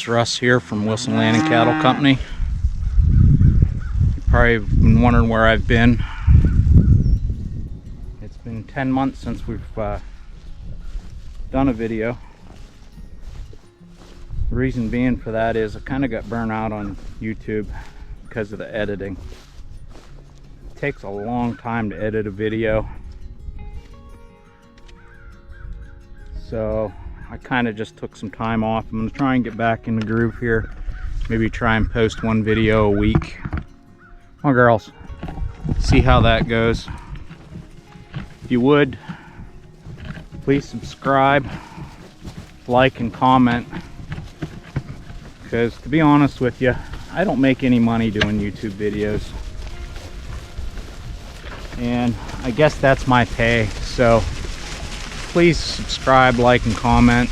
guys, Russ here from Wilson Land and Cattle Company. You've probably been wondering where I've been. It's been 10 months since we've done a video. The reason being for that is I kind of got burnt out on YouTube because of the editing. It takes a long time to edit a video. So I kind of just took some time off. I'm going to try and get back in the groove here. Maybe try and post one video a week. Come on, girls. See how that goes. If you would, please subscribe, like, and comment. Because to be honest with you, I don't make any money doing YouTube videos. And I guess that's my pay. So please subscribe, like, and comment.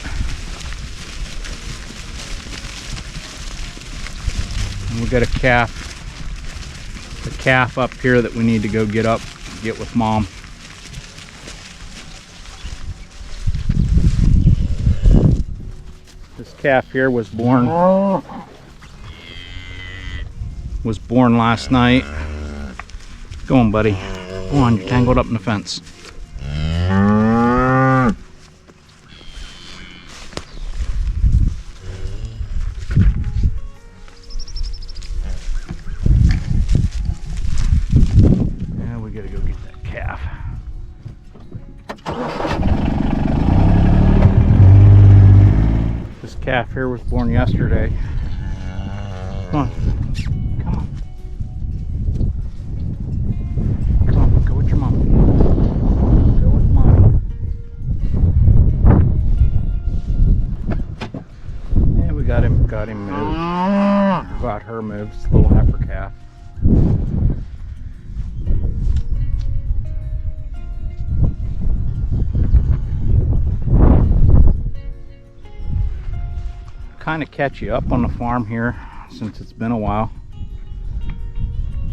And we got a calf up here that we need to go get with Mom. This calf here was born last night. Go on, buddy. Go on, you're tangled up in the fence. Calf here was born yesterday. Come on. Come on. Come on, go with your mom. Go with mom. Yeah, we got him moved. Got her moved. It's a little heifer calf. Kind of catch you up on the farm here since it's been a while.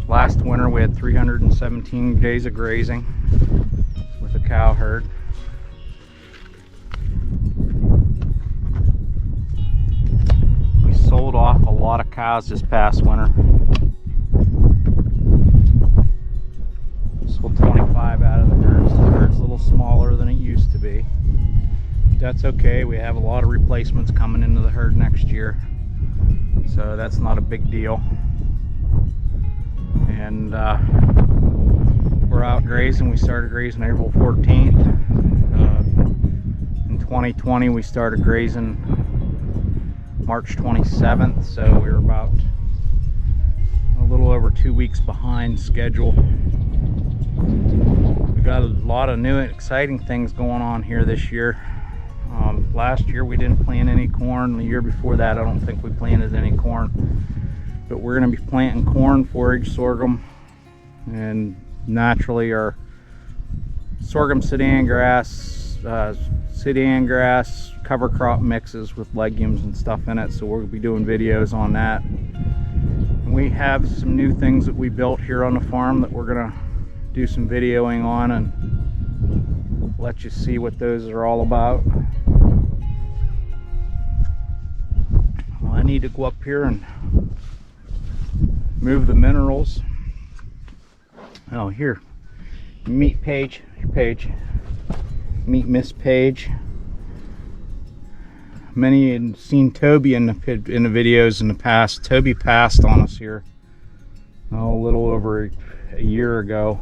Last winter we had 317 days of grazing with a cow herd. We sold off a lot of cows this past winter. Sold 25 out of the herds. The herd's a little smaller than it used to be. That's okay. We have a lot of replacements coming into the herd next year, so that's not a big deal. And we're out grazing. We started grazing April 14th. In 2020 we started grazing March 27th, so we were about a little over 2 weeks behind schedule. We got a lot of new and exciting things going on here this year. Last year we didn't plant any corn. The year before that I don't think we planted any corn. But we're going to be planting corn, forage, sorghum, and naturally our sorghum sedan grass, cover crop mixes with legumes and stuff in it. So we'll be doing videos on that. And we have some new things that we built here on the farm that we're going to do some videoing on and let you see what those are all about. Well, I need to go up here and move the minerals. Oh, here, meet Paige, meet Miss Paige. Many had seen Toby in the videos in the past. Toby passed on us here a little over a year ago,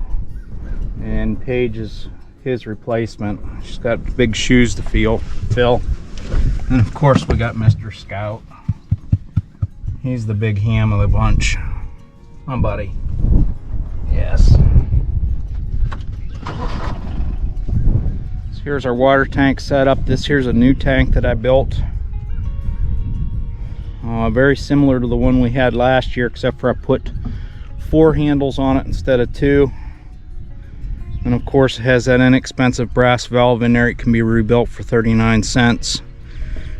and Paige is his replacement. She's got big shoes to fill. And of course we got Mr. Scout. He's the big ham of the bunch. Come on, buddy. Yes. So here's our water tank set up. This here's a new tank that I built. Very similar to the one we had last year, except for I put 4 handles on it instead of 2. And of course it has that inexpensive brass valve in there. It can be rebuilt for 39 cents.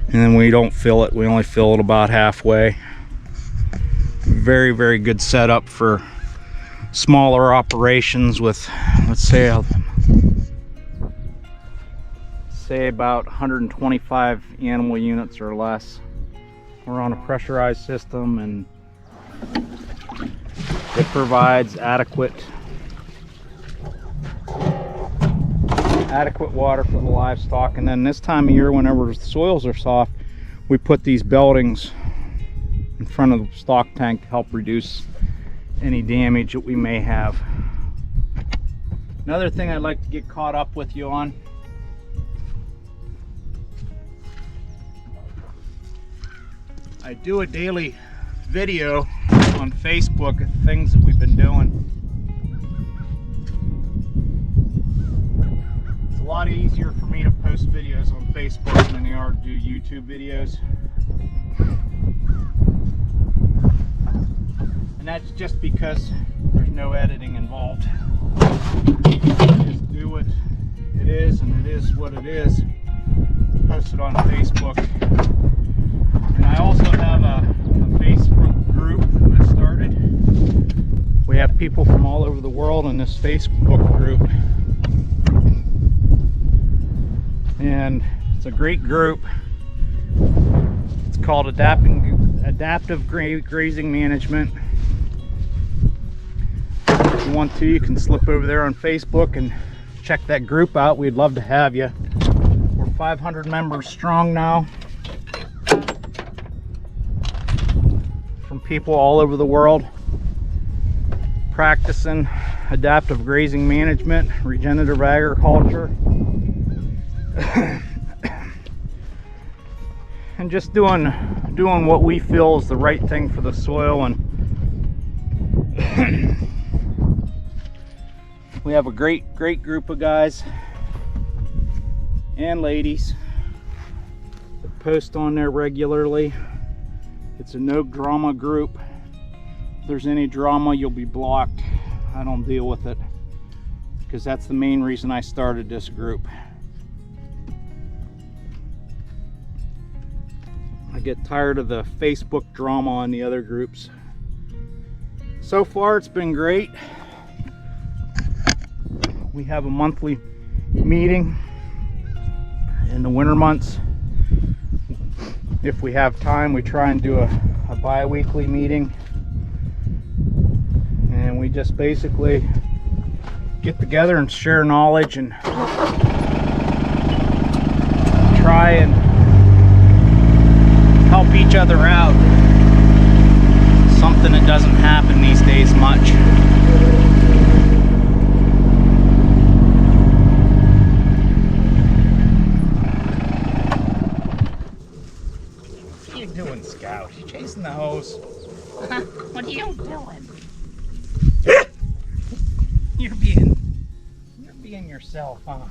And then we don't fill it. We only fill it about halfway. Very, very good setup for smaller operations with, let's say about 125 animal units or less. We're on a pressurized system, and it provides adequate water for the livestock. And then this time of year, whenever the soils are soft, we put these beltings in front of the stock tank to help reduce any damage that we may have. Another thing I'd like to get caught up with you on, I do a daily video on Facebook of things that we've been doing. It's a lot easier for me to post videos on Facebook than they are to do YouTube videos. And that's just because there's no editing involved. Just do what it is, and it is what it is. Post it on Facebook. And I also have a Facebook group that I started. We have people from all over the world in this Facebook group. And it's a great group. It's called Adaptive Grazing Management. If you want to, you can slip over there on Facebook and check that group out. We'd love to have you. We're 500 members strong now, from people all over the world practicing adaptive grazing management, regenerative agriculture, and just doing what we feel is the right thing for the soil. And we have a great group of guys and ladies that post on there regularly. It's a no drama group. If there's any drama, you'll be blocked. I don't deal with it, because that's the main reason I started this group. I get tired of the Facebook drama on the other groups. So far, it's been great. We have a monthly meeting in the winter months. If we have time, we try and do a bi-weekly meeting, and we just basically get together and share knowledge and try and help each other out. Something that doesn't happen these days much. What are you doing, Scout? You chasing the hose? What are you doing? You're being yourself, huh?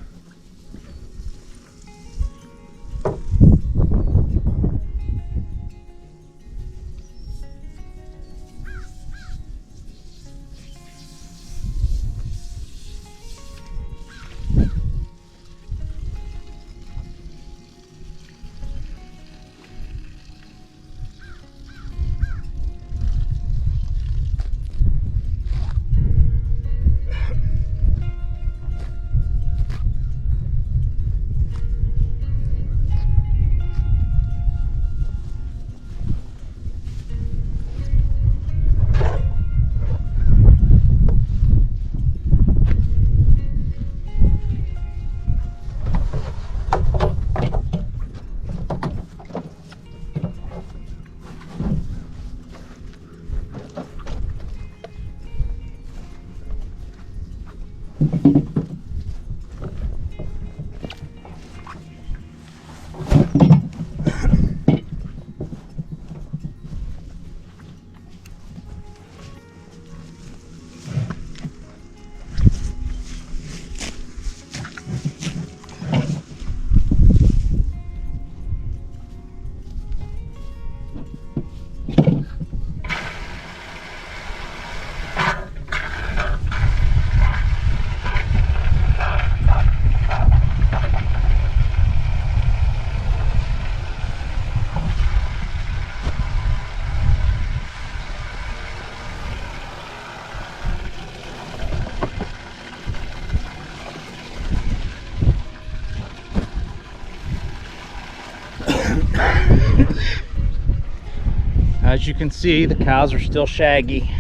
As you can see, the cows are still shaggy.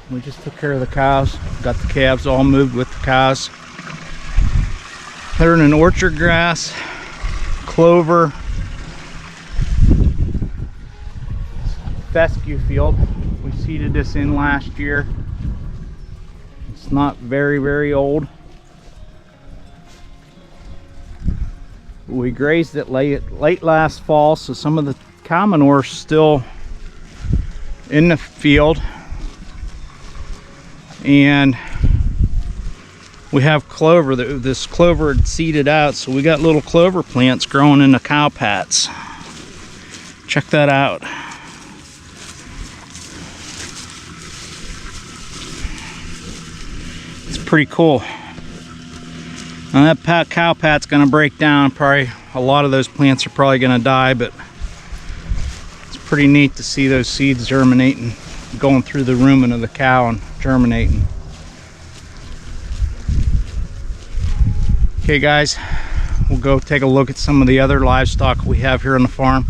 We just took care of the cows, got the calves all moved with the cows. They're in an orchard grass, clover, fescue field. We seeded this in last year. It's not very old. We grazed it late last fall, so some of the cow manure is still in the field. And we have clover. This clover had seeded out, so we got little clover plants growing in the cow pats. Check that out. It's pretty cool. Now that cow pat's gonna break down. Probably a lot of those plants are probably gonna die, but it's pretty neat to see those seeds germinating, going through the rumen of the cow and germinating. Okay guys, we'll go take a look at some of the other livestock we have here on the farm.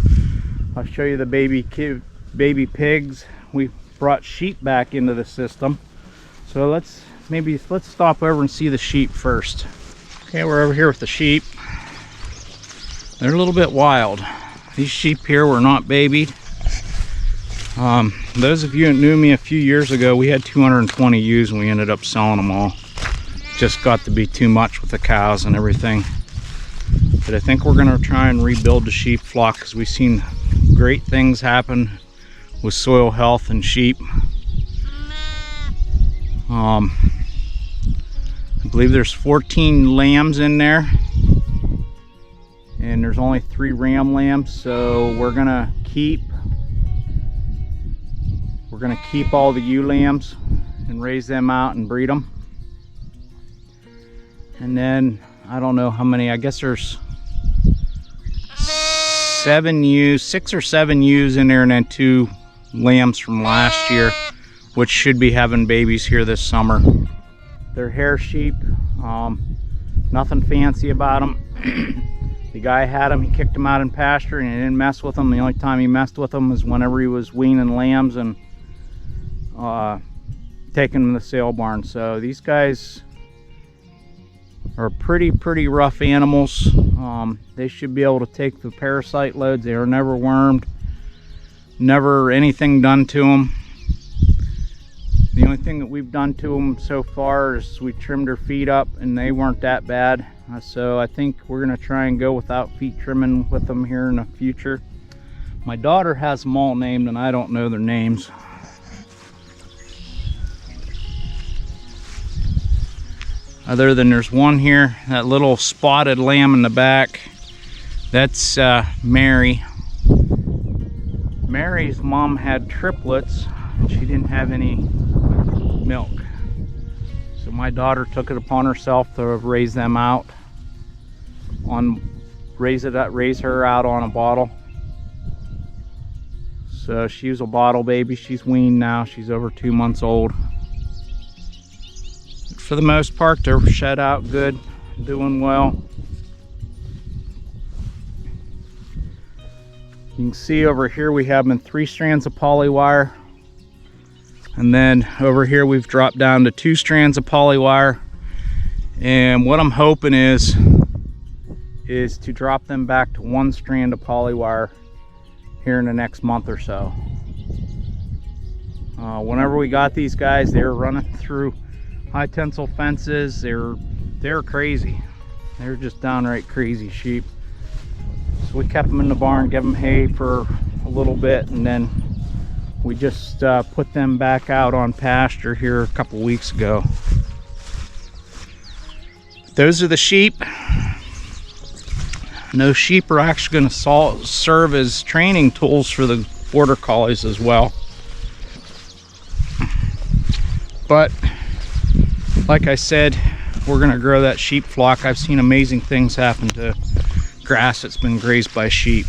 I'll show you the baby pigs. We brought sheep back into the system. So let's stop over and see the sheep first. Okay, we're over here with the sheep. They're a little bit wild. These sheep here were not babied. Those of you that knew me a few years ago, we had 220 ewes and we ended up selling them all. Just got to be too much with the cows and everything. But I think we're gonna try and rebuild the sheep flock because we've seen great things happen with soil health and sheep. I believe there's 14 lambs in there and there's only 3 ram lambs, so we're gonna keep all the ewe lambs and raise them out and breed them. And then I don't know how many, I guess there's 6 or 7 ewes in there, and then 2 lambs from last year, which should be having babies here this summer. They're hair sheep, nothing fancy about them. The guy had them, he kicked them out in pasture and he didn't mess with them. The only time he messed with them was whenever he was weaning lambs and taking them to the sale barn. So these guys are pretty rough animals. They should be able to take the parasite loads. They are never wormed, never anything done to them. The only thing that we've done to them so far is we trimmed their feet up and they weren't that bad. So I think we're gonna try and go without feet trimming with them here in the future. My daughter has them all named and I don't know their names. Other than there's one here, that little spotted lamb in the back. That's Mary. Mary's mom had triplets and she didn't have any milk. So my daughter took it upon herself to raise them out raise her out on a bottle. So she was a bottle baby. She's weaned now. She's over 2 months old. For the most part, they're shed out good, doing well. You can see over here we have them in 3 strands of polywire, and then over here we've dropped down to 2 strands of polywire. And what I'm hoping is to drop them back to 1 strand of polywire here in the next month or so. Whenever we got these guys, they were running through high tensile fences. They're crazy. They're just downright crazy sheep. So we kept them in the barn, gave them hay for a little bit, and then we just put them back out on pasture here a couple weeks ago. Those are the sheep. And those sheep are actually going to serve as training tools for the border collies as well. But like I said, we're gonna grow that sheep flock. I've seen amazing things happen to grass that's been grazed by sheep.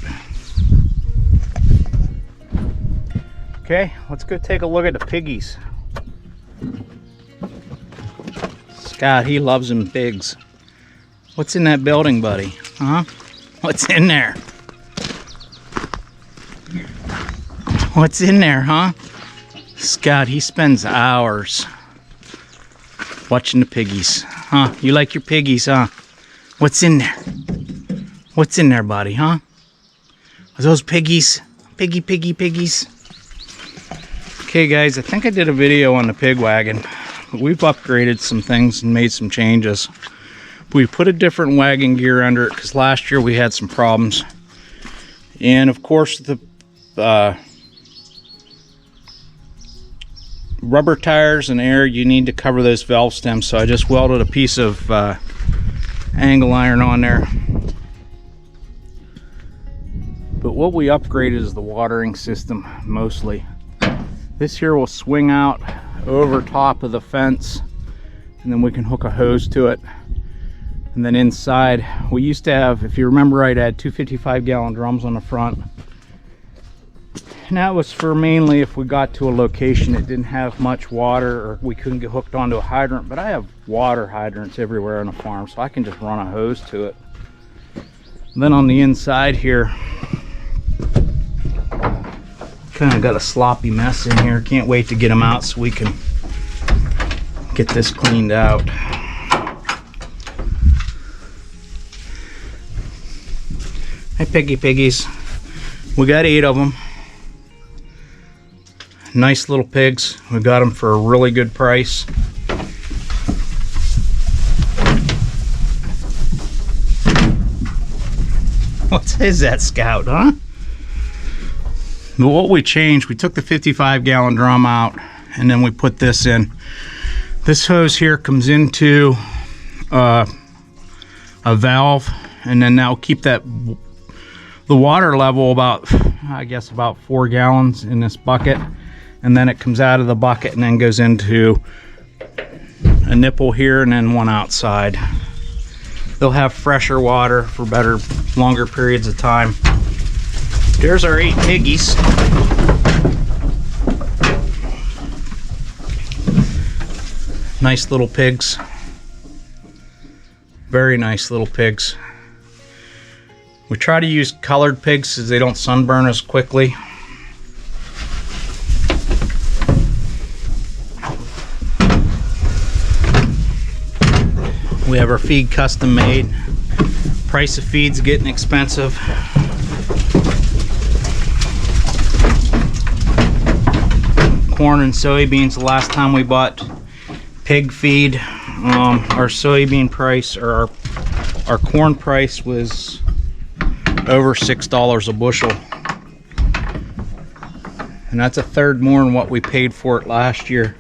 Okay, let's go take a look at the piggies. Scott, he loves them pigs. What's in that building, buddy? Huh? What's in there? What's in there, huh? Scott, he spends hours watching the piggies. Huh? You like your piggies, huh? What's in there? What's in there, buddy, huh? Are those piggies? Piggies. Okay, guys, I think I did a video on the pig wagon. We've upgraded some things and made some changes. We put a different wagon gear under it because last year we had some problems. And of course the rubber tires and air, you need to cover those valve stems. So I just welded a piece of angle iron on there. But what we upgraded is the watering system mostly. This here will swing out over top of the fence, and then we can hook a hose to it. And then inside, we used to have, if you remember right, I had two 55-gallon drums on the front. And that was for mainly if we got to a location that didn't have much water or we couldn't get hooked onto a hydrant. But I have water hydrants everywhere on the farm, so I can just run a hose to it. And then on the inside here, kind of got a sloppy mess in here. Can't wait to get them out so we can get this cleaned out. Hi, piggies. We got 8 of them. Nice little pigs. We got them for a really good price. What is that, Scout, huh? But what we changed, we took the 55-gallon drum out and then we put this in. This hose here comes into a valve, and then that'll keep the water level about, I guess, about 4 gallons in this bucket. And then it comes out of the bucket and then goes into a nipple here and then one outside. They'll have fresher water for better, longer periods of time. There's our 8 piggies. Nice little pigs. Very nice little pigs. We try to use colored pigs because they don't sunburn as quickly. We have our feed custom made. Price of feed's getting expensive. Corn and soybeans. The last time we bought pig feed, our soybean price, or our corn price, was over $6 a bushel, and that's a third more than what we paid for it last year.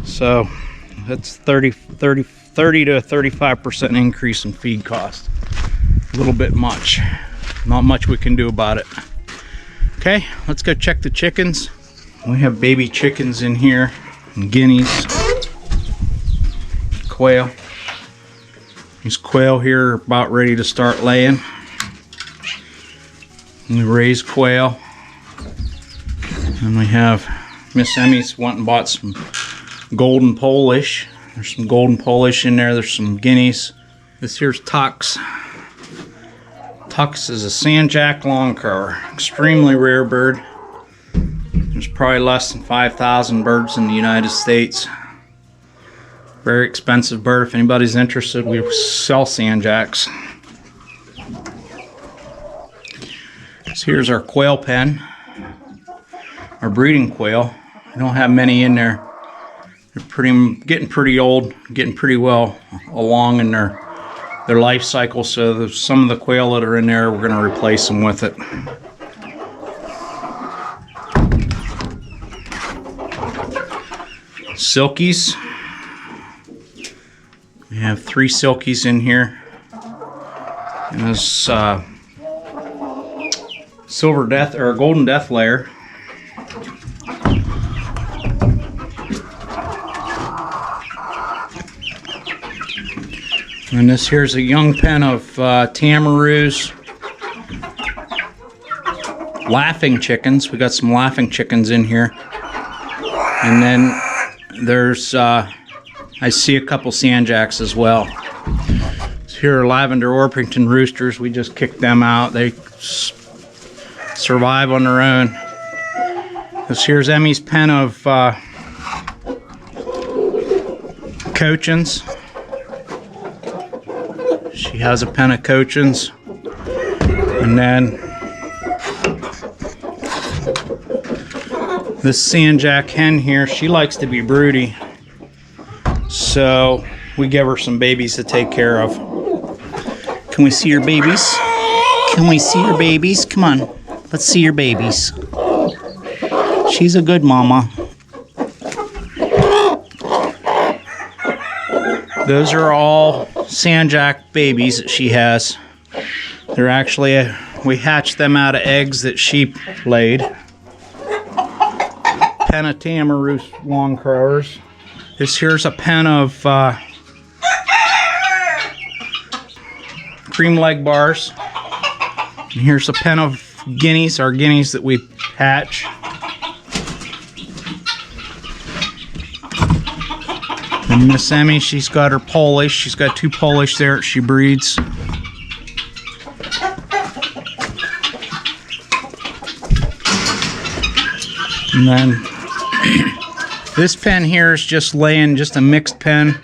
So that's 30 to 35% increase in feed cost. A little bit much. Not much we can do about it. Okay, let's go check the chickens. We have baby chickens in here, and guineas, quail. These quail here are about ready to start laying. And we raise quail. And we have Miss Emmy's went and bought some golden Polish. There's some golden Polish in there. There's some guineas. This here's Tux. Tux is a sandjack lawn crower. Extremely rare bird. There's probably less than 5,000 birds in the United States. Very expensive bird. If anybody's interested, we sell sandjacks. So here's our quail pen. Our breeding quail. We don't have many in there. They're getting pretty old, getting pretty well along in their life cycle. So some of the quail that are in there, we're going to replace them with it. Silkies. We have 3 silkies in here. And this silver death, or golden death layer. And this here's a young pen of tamaroos. Laughing chickens. We got some laughing chickens in here. And then there's, I see a couple sandjacks as well. So here are lavender Orpington roosters. We just kicked them out. They survive on their own. This here's Emmy's pen of cochins. She has a pen of cochins. And then this sandjack hen here, she likes to be broody. So we give her some babies to take care of. Can we see your babies? Can we see your babies? Come on, let's see your babies. She's a good mama. Those are all sandjack babies that she has. They're actually, we hatched them out of eggs that she laid. Pen of tamaroo long crowers. This here's a pen of cream leg bars. And here's a pen of guineas, our guineas that we hatch. And Miss Emmy, she's got her Polish. She's got 2 Polish there she breeds. And then this pen here is just laying, just a mixed pen.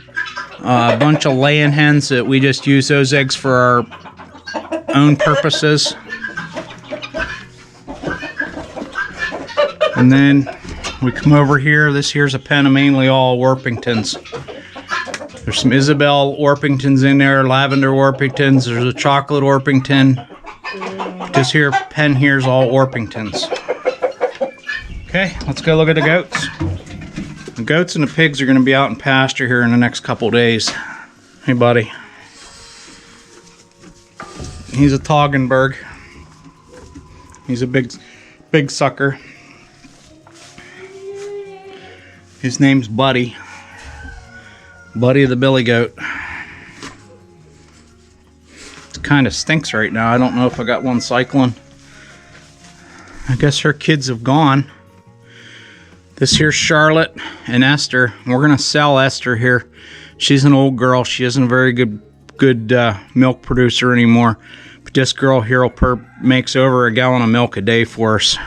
A bunch of laying hens that we just use those eggs for our own purposes. And then we come over here. This here's a pen of mainly all Orpingtons. There's some Isabel Orpingtons in there, lavender Orpingtons. There's a chocolate Orpington. This here pen here is all Orpingtons. Okay, let's go look at the goats. The goats and the pigs are going to be out in pasture here in the next couple days. Hey, buddy. He's a Toggenburg. He's a big sucker. His name's Buddy. Buddy the billy goat. It kind of stinks right now. I don't know if I got one cycling. I guess her kids have gone. This here's Charlotte and Esther. We're gonna sell Esther here. She's an old girl. She isn't a very good milk producer anymore. But this girl here makes over a gallon of milk a day for us.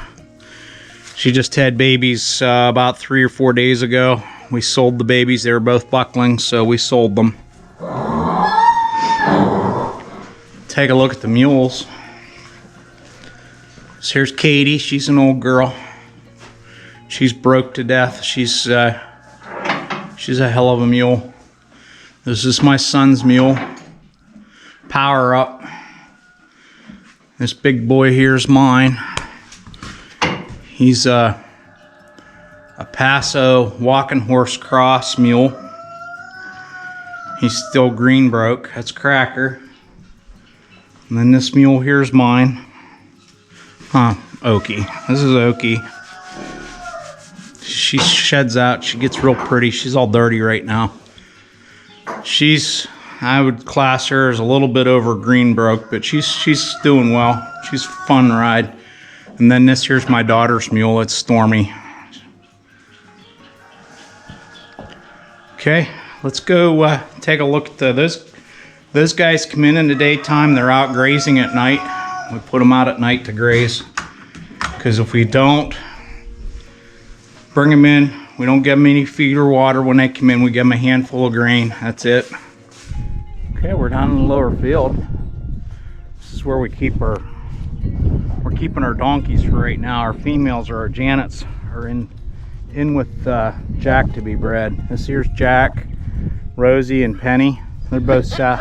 She just had babies about 3 or 4 days ago. We sold the babies. They were both bucklings, so we sold them. Take a look at the mules. So here's Katie. She's an old girl. She's broke to death. She's a hell of a mule. This is my son's mule. Power Up. This big boy here is mine. He's a Paso walking horse cross mule. He's still green broke. That's Cracker. And then this mule here is mine. Okie. This is Okie. She sheds out. She gets real pretty. She's all dirty right now. I would class her as a little bit over green broke, but she's doing well. She's a fun ride. And then this here's my daughter's mule. It's Stormy. Okay, let's go take a look at those guys come in the daytime. They're out grazing at night. We put them out at night to graze. Because if we don't bring them in, we don't give them any feed or water when they come in. We give them a handful of grain. That's it. Okay, we're down in the lower field. This is where we're keeping our donkeys for right now. Our females or our Janets are in with Jack to be bred. This here's Jack, Rosie, and Penny. They're both south.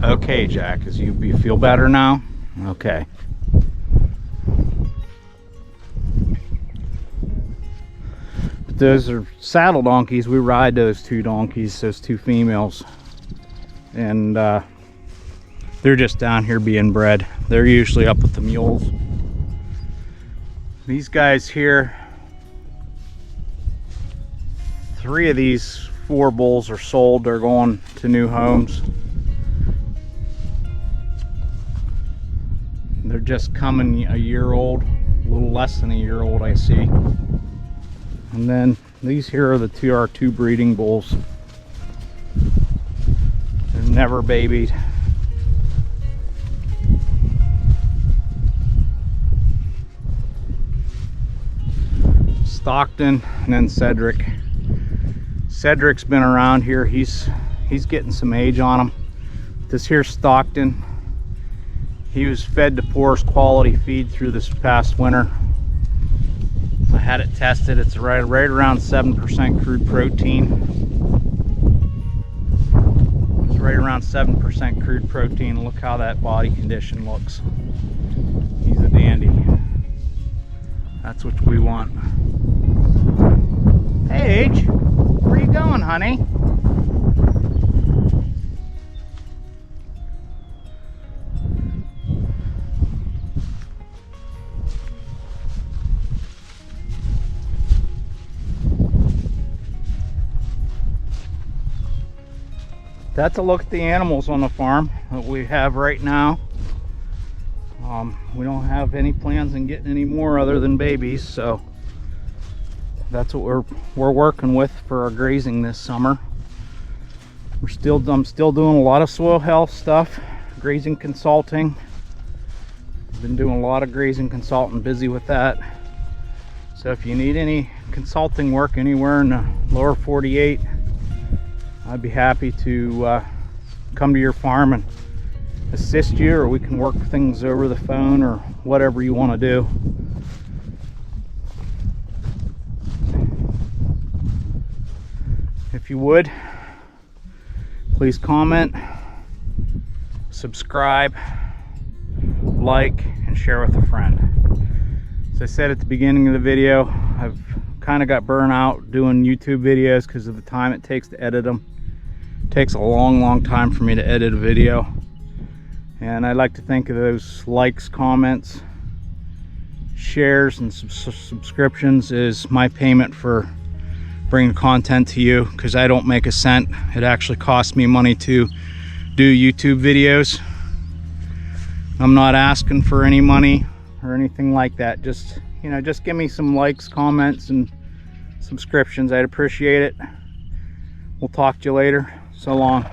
Okay, Jack, you feel better now? Okay. Those are saddle donkeys. We ride those 2 donkeys, those 2 females. and they're just down here being bred. They're usually up with the mules. These guys here, 3 of these 4 bulls are sold. They're going to new homes. They're just coming a year old, a little less than a year old, I see. And then these here are the two breeding bulls. They're never babied. Stockton, and then Cedric. Cedric's been around here. He's getting some age on him. This here's Stockton. He was fed the poorest quality feed through this past winter. I had it tested. It's right around 7% crude protein. It's right around 7% crude protein. Look how that body condition looks. He's a dandy. That's what we want. Hey, Age, where you going, honey? That's a look at the animals on the farm that we have right now. We don't have any plans on getting any more other than babies, so that's what we're working with for our grazing this summer. I'm still doing a lot of soil health stuff, grazing consulting. I've been doing a lot of grazing consulting, busy with that. So if you need any consulting work anywhere in the lower 48, I'd be happy to come to your farm and assist you, or we can work things over the phone, or whatever you want to do. If you would, please comment, subscribe, like, and share with a friend. As I said at the beginning of the video, I've kind of got burnt out doing YouTube videos because of the time it takes to edit them. It takes a long time for me to edit a video. And I like to think of those likes, comments, shares, and subscriptions as my payment for bringing content to you, because I don't make a cent. It actually costs me money to do YouTube videos. I'm not asking for any money or anything like that. Just, you know, just give me some likes, comments, and subscriptions. I'd appreciate it. We'll talk to you later. So long.